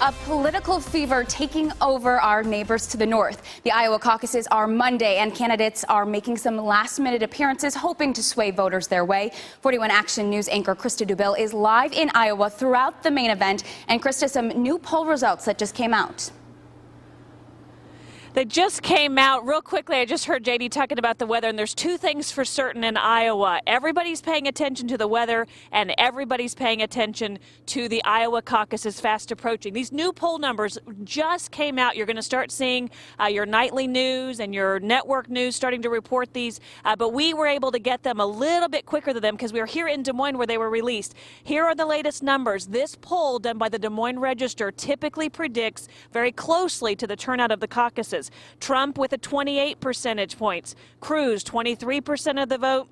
A political fever taking over our neighbors to the north. The Iowa caucuses are Monday, and candidates are making some last-minute appearances, hoping to sway voters their way. 41 Action News anchor Christa Dubill is live in Iowa throughout the main event. And Christa, some new poll results that just came out. They just came out real quickly. I just heard JD talking about the weather, and there's two things for certain in Iowa. Everybody's paying attention to the weather, and everybody's paying attention to the Iowa caucuses fast approaching. These new poll numbers just came out. You're going to start seeing your nightly news and your network news starting to report these, but we were able to get them a little bit quicker than them because we were here in Des Moines where they were released. Here are the latest numbers. This poll done by the Des Moines Register typically predicts very closely to the turnout of the caucuses. Trump with a 28 percentage points, Cruz 23% of the vote,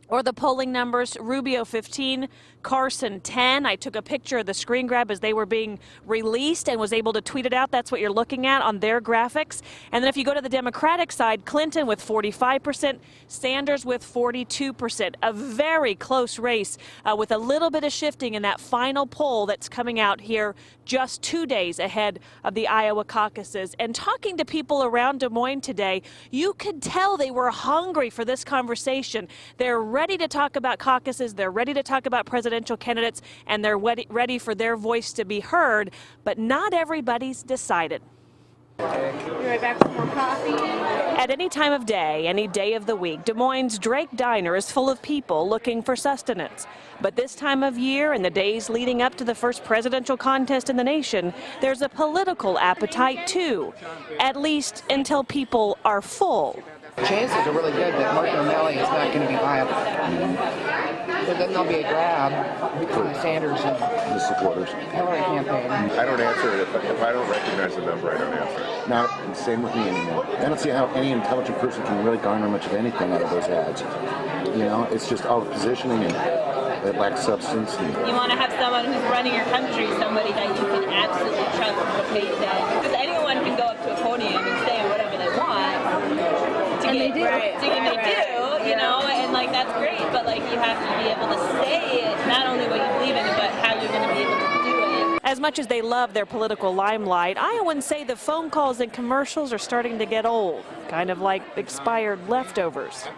or the polling numbers, Rubio 15, Carson 10. I took a picture of the screen grab as they were being released and was able to tweet it out. That's what you're looking at on their graphics. And then if you go to the Democratic side, Clinton with 45%, Sanders with 42%. A very close race with a little bit of shifting in that final poll that's coming out here just 2 days ahead of the Iowa caucuses. And talking to people around Des Moines today, you could tell they were hungry for this conversation. They're ready to talk about caucuses, they're ready to talk about presidential candidates, and they're ready for their voice to be heard, but not everybody's decided. Be right back for more coffee. At any time of day, any day of the week, Des Moines' Drake Diner is full of people looking for sustenance. But this time of year and the days leading up to the first presidential contest in the nation, there's a political appetite too, at least until people are full. Chances are really good that Martin O'Malley is not going to be viable. So then there'll be a grab between Sanders and the supporters. Hillary campaign. I don't answer it. If I don't recognize the number, I don't answer it. No, same with me anymore. I don't see how any intelligent person can really garner much of anything out of those ads. You know, it's just all the positioning and it lacks substance. You want to have someone who's running your country, somebody that you can absolutely trust what they say. Because anyone can go up to a podium and say whatever they want. And they do. You know, and like that's great, but like you have to be able to say it, not only what you believe in, but how you're going to be able to do it. As much as they love their political limelight, Iowans say the phone calls and commercials are starting to get old, kind of like expired leftovers.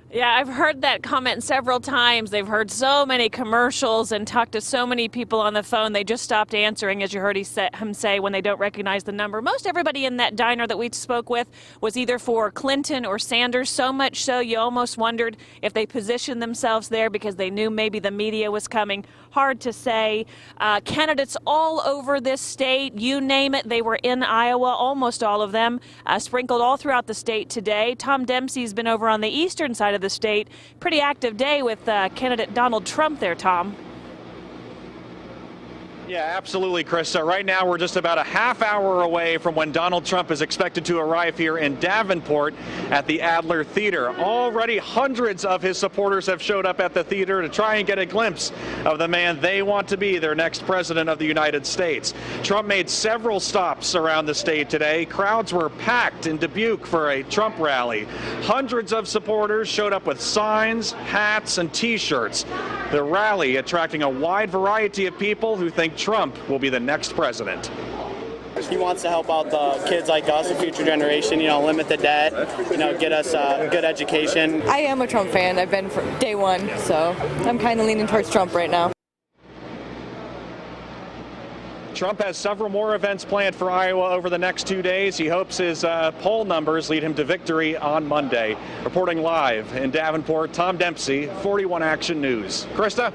Yeah, I've heard that comment several times. They've heard so many commercials and talked to so many people on the phone. They just stopped answering, as you heard him say, when they don't recognize the number. Most everybody in that diner that we spoke with was either for Clinton or Sanders, so much so you almost wondered if they positioned themselves there because they knew maybe the media was coming. Hard to say. Candidates all over this state, you name it, they were in Iowa, almost all of them, sprinkled all throughout the state today. Tom Dempsey's been over on the eastern side of the state. Pretty active day with candidate Donald Trump there, Tom. Yeah, absolutely, Christa. Right now, we're just about a half hour away from when Donald Trump is expected to arrive here in Davenport at the Adler Theater. Already hundreds of his supporters have showed up at the theater to try and get a glimpse of the man they want to be their next president of the United States. Trump made several stops around the state today. Crowds were packed in Dubuque for a Trump rally. Hundreds of supporters showed up with signs, hats, and T-shirts. The rally attracting a wide variety of people who think Trump will be the next president. He wants to help out the kids like us, the future generation, you know, limit the debt, you know, get us a good education. I am a Trump fan. I've been from day one, so I'm kind of leaning towards Trump right now. Trump has several more events planned for Iowa over the next 2 days. He hopes his poll numbers lead him to victory on Monday. Reporting live in Davenport, Tom Dempsey, 41 Action News. Christa?